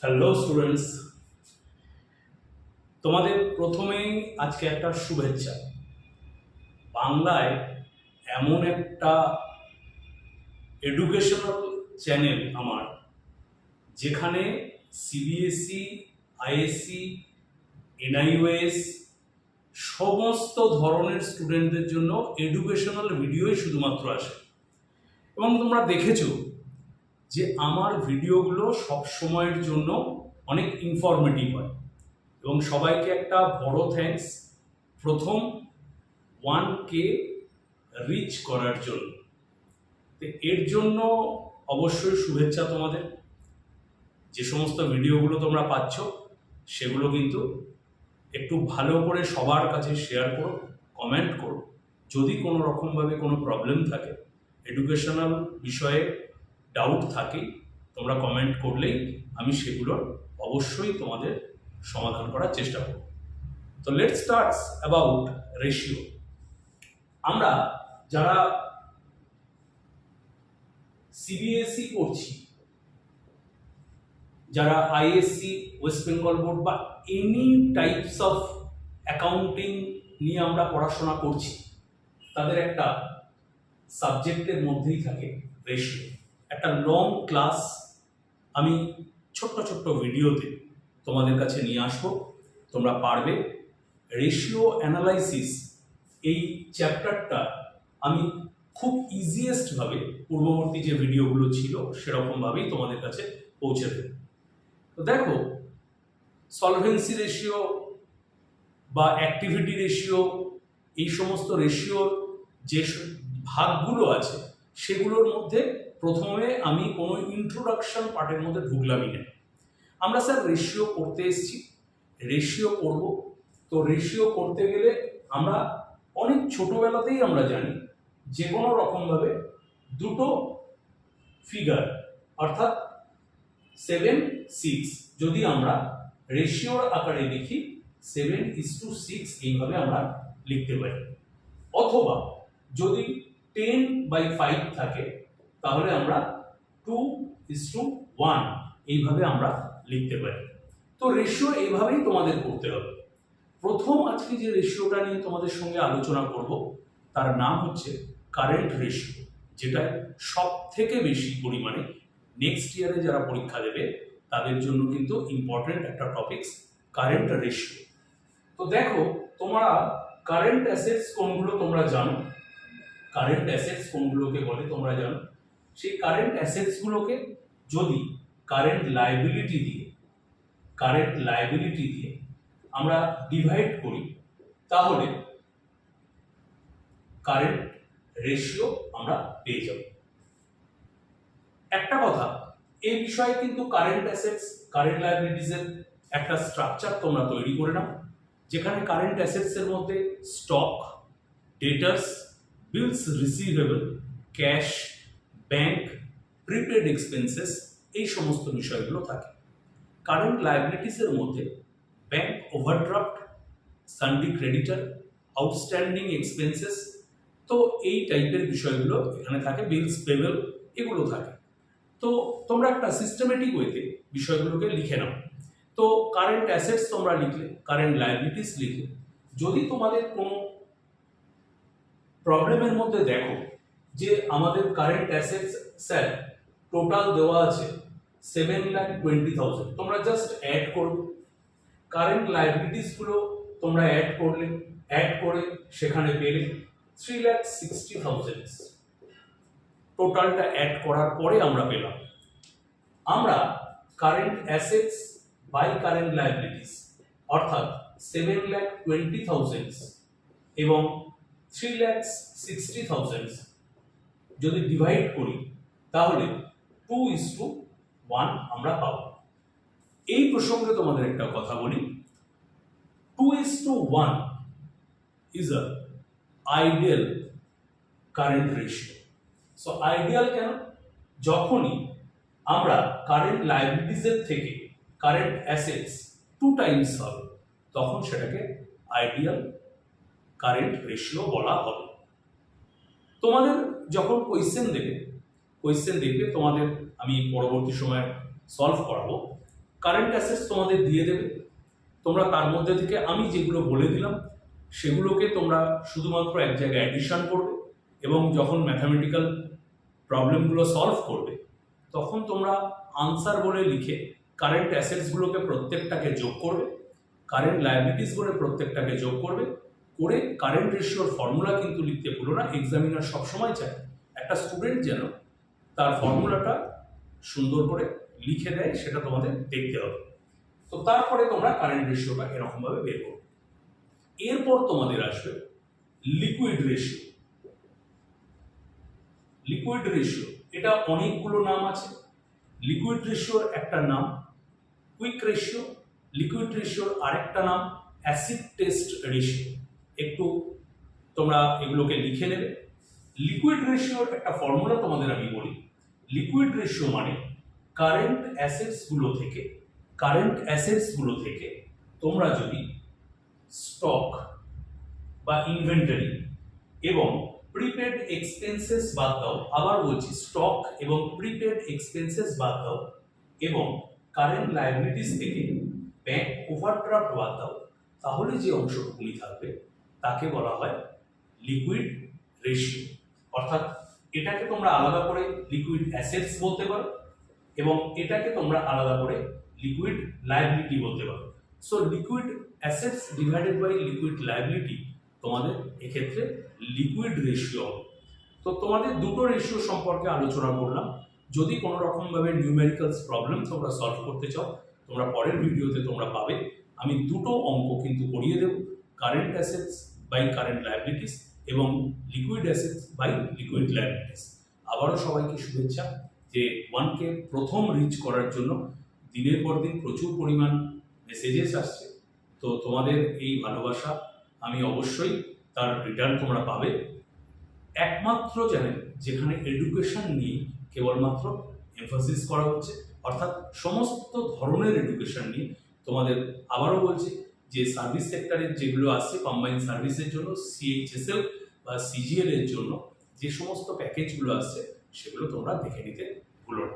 Hello students, তোমাদের প্রথমেই আজকে একটা শুভেচ্ছা। বাংলায় এমন একটা এডুকেশনাল চ্যানেল আমার, যেখানে সিবিএসই, আইএসসি, এনআইওএস সমস্ত ধরনের স্টুডেন্টদের জন্য এডুকেশনাল ভিডিওই শুধুমাত্র আসে। এবং তোমরা দেখেছো যে আমার ভিডিওগুলো সব সময়ের জন্য অনেক ইনফরমেটিভ হয়। এবং সবাইকে একটা বড় থ্যাঙ্কস প্রথম 1K রিচ করার জন্য। তো এর জন্য অবশ্যই শুভেচ্ছা তোমাদের। যে সমস্ত ভিডিওগুলো তোমরা পাচ্ছ সেগুলো কিন্তু একটু ভালো করে সবার কাছে শেয়ার করো, কমেন্ট করো। যদি কোনো রকমভাবে কোনো প্রবলেম থাকে, এডুকেশনাল বিষয়ে ডাউট থাকে, তোমরা কমেন্ট করলেই আমি সেগুলোর অবশ্যই তোমাদের সমাধান করার চেষ্টা করব। তো লেটস স্টার্ট অ্যাবাউট রেশিও। আমরা যারা সিবিএসই করছি, যারা আইএসসি, ওয়েস্ট বেঙ্গল বোর্ড বা এনি টাইপস অফ অ্যাকাউন্টিং নিয়ে আমরা পড়াশোনা করছি, তাদের একটা সাবজেক্টের মধ্যেই থাকে রেশিও। একটা লং ক্লাস আমি ছোট্ট ছোট্ট ভিডিওতে তোমাদের কাছে নিয়ে আসবো, তোমরা পারবে। রেশিও অ্যানালাইসিস এই চ্যাপ্টারটা আমি খুব ইজিয়েস্টভাবে পূর্ববর্তী যে ভিডিওগুলো ছিল সেরকমভাবেই তোমাদের কাছে পৌঁছে দেব। তো দেখো, সলভেন্সি রেশিও বা অ্যাক্টিভিটি রেশিও, এই সমস্ত রেশিওর যে ভাগগুলো আছে সেগুলোর মধ্যে প্রথমে আমি কোনো ইন্ট্রোডাকশন পার্টের মধ্যে ঢুকলামই না। আমরা স্যার রেশিও করতে এসেছি, রেশিও করব। তো রেশিও করতে গেলে আমরা অনেক ছোটবেলাতেই আমরা জানি যে কোনো রকমভাবে দুটো ফিগার অর্থাৎ 7:6 যদি আমরা রেশিওর আকারে লিখি 7:6 এইভাবে আমরা লিখতে পারি। অথবা যদি 10/5 থাকে তাহলে আমরা 2:1 এইভাবে আমরা লিখতে পারি। তো রেশিও এইভাবেই তোমাদের করতে হবে। প্রথম আজকে যে রেশিওটা নিয়ে তোমাদের সঙ্গে আলোচনা করব তার নাম হচ্ছে কারেন্ট রেশিও, যেটা সব থেকে বেশি পরিমাণে নেক্সট ইয়ারে যারা পরীক্ষা দেবে তাদের জন্য কিন্তু ইম্পর্টেন্ট একটা টপিকস, কারেন্ট রেশিও। তো দেখো, তোমরা কারেন্ট অ্যাসেটস কোনগুলো তোমরা জানো, কারেন্ট অ্যাসেটস কোনগুলোকে বলে তোমরা জানো। সেই কারেন্ট অ্যাসেটসগুলোকে যদি কারেন্ট লায়াবিলিটি দিয়ে আমরা ডিভাইড করি তাহলে কারেন্ট রেশিও আমরা পেয়ে যাব। একটা কথা, এই বিষয়ে কিন্তু কারেন্ট অ্যাসেটস, কারেন্ট লায়াবিলিটিস এর একটা স্ট্রাকচার তোমরা তৈরি করে নাও, যেখানে কারেন্ট অ্যাসেটস এর মধ্যে stock, debtors, bills receivable, cash, bank, prepaid expenses, এই সমস্ত বিষয়গুলো থাকে। কারেন্ট লায়াবিলিটিস এর মধ্যে bank overdraft, sundry creditor, outstanding expenses, তো এই টাইপের বিষয়গুলো এখানে থাকে, বিলস পেবল, এগুলো থাকে। তো তোমরা একটা সিস্টেমেটিক ওয়েতে বিষয়গুলোকে লিখে নাও। তো কারেন্ট অ্যাসেটস তোমরা লিখলে, কারেন্ট লায়াবিলিটিস লিখলে, যদি তোমাদের কোনো প্রবলেমের মধ্যে দেখো যে আমাদের কারেন্ট অ্যাসেটস স্যার টোটাল দেওয়া আছে 7,20,000, তোমরা জাস্ট অ্যাড করবে। কারেন্ট লায়াবিলিটিস গুলো তোমরা অ্যাড করলে, অ্যাড করে সেখানে পেলে 3,60,000। টোটালটা অ্যাড করার পরে আমরা পেলাম, আমরা current assets by current liabilities অর্থাৎ 7,20,000 এবং 3,60,000 যদি ডিভাইড করি তাহলে 2:1 আমরা পাবো। এই প্রসঙ্গে তোমাদের একটা কথা বলি, 2:1 is a ideal current ratio. So ideal কেন? যখনই আমরা কারেন্ট লায়াবিলিটিস এর থেকে কারেন্ট অ্যাসেটস 2 টাইমস হবে তখন সেটাকে আইডিয়াল কারেন্ট রেশিও বলা হবে। তোমাদের যখন কোয়েশ্চেন দেখবে তোমাদের আমি পরবর্তী সময়ে সলভ করাবো, কারেন্ট অ্যাসেটস তোমাদের দিয়ে দেবে, তোমরা তার মধ্যে থেকে আমি যেগুলো বলে দিলাম সেগুলোকে তোমরা শুধুমাত্র এক জায়গায় অ্যাডিশন করবে এবং যখন ম্যাথামেটিক্যাল প্রবলেমগুলো সলভ করবে তখন তোমরা আনসার বলে লিখে কারেন্ট অ্যাসেটসগুলোকে প্রত্যেকটাকে যোগ করবে, কারেন্ট লায়াবিলিটিস বলে প্রত্যেকটাকে যোগ করবে, করে কারেন্ট রেশিওর ফর্মুলা কিন্তু লিখতে ভুলো না। এক্সামিনার সবসময় চায় একটা স্টুডেন্ট যেন তার ফর্মুলাটা সুন্দর করে লিখে দেয়, সেটা তোমাদের দেখতে হবে। তো তারপরে তোমরা কারেন্ট রেশিওটা এরকমভাবে বের করবে। এরপর তোমাদের আসবে লিকুইড রেশিও। লিকুইড রেশিও এটা অনেকগুলো নাম আছে। লিকুইড রেশিওর একটা নাম কুইক রেশিও, লিকুইড রেশিওর আরেকটা নাম অ্যাসিড টেস্ট রেশিও। একটু তোমরা এগুলোকে লিখে নেবে। লিকুইড রেশিওর একটা ফর্মুলা তোমাদের আমি বলি। লিকুইড রেশিও মানে কারেন্ট অ্যাসেটসগুলো থেকে তোমরা যদি স্টক বা ইনভেন্টরি এবং প্রিপেড এক্সপেন্সেস বাদ দাও, আবার বলছি স্টক এবং প্রিপেড এক্সপেন্সেস বাদ দাও এবং কারেন্ট লায়াবিলিটিস থেকে ব্যাংক ওভারড্রাফট বাদ দাও, তাহলে যে অংশটুকুনি থাকবে তাকে বলা হয় লিকুইড রেশিও। অর্থাৎ এটাকে তোমরা আলাদা করে লিকুইড অ্যাসেটস বলতে পারো এবং এটাকে তোমরা আলাদা করে লিকুইড লায়াবিলিটি বলতে পারো। So liquid assets divided by liquid liability তোমাদের এক্ষেত্রে লিকুইড রেশিও হবে। তো তোমাদের দুটো রেশিও সম্পর্কে আলোচনা করলাম। যদি কোনো রকমভাবে নিউমেরিক্যালস প্রবলেম তোমরা সলভ করতে চাও, তোমরা পরের ভিডিওতে তোমরা পাবে আমি দুটো অঙ্ক কিন্তু করিয়ে দেব, current assets by current liabilities এবং liquid assets by liquid liabilities. আবারও সবাইকে শুভেচ্ছা যে 1K প্রথম রিচ করার জন্য দিনের পর দিন প্রচুর পরিমাণ মেসেজেস আসছে। তো তোমাদের এই ভালোবাসা আমি অবশ্যই তার রিটার্ন তোমরা পাবে। একমাত্র চ্যানেল যেখানে এডুকেশন নিয়ে কেবলমাত্র এমফাসিস করা হচ্ছে, অর্থাৎ সমস্ত ধরনের এডুকেশন নিয়ে তোমাদের আবারও বলছি যে সার্ভিস সেক্টরের যেগুলো আসছে কম্বাইন্ড সার্ভিসের জন্য, CHSL বা CGL এর জন্য যে সমস্ত প্যাকেজগুলো আসছে সেগুলো তোমরা দেখে নিতে ভুলো না।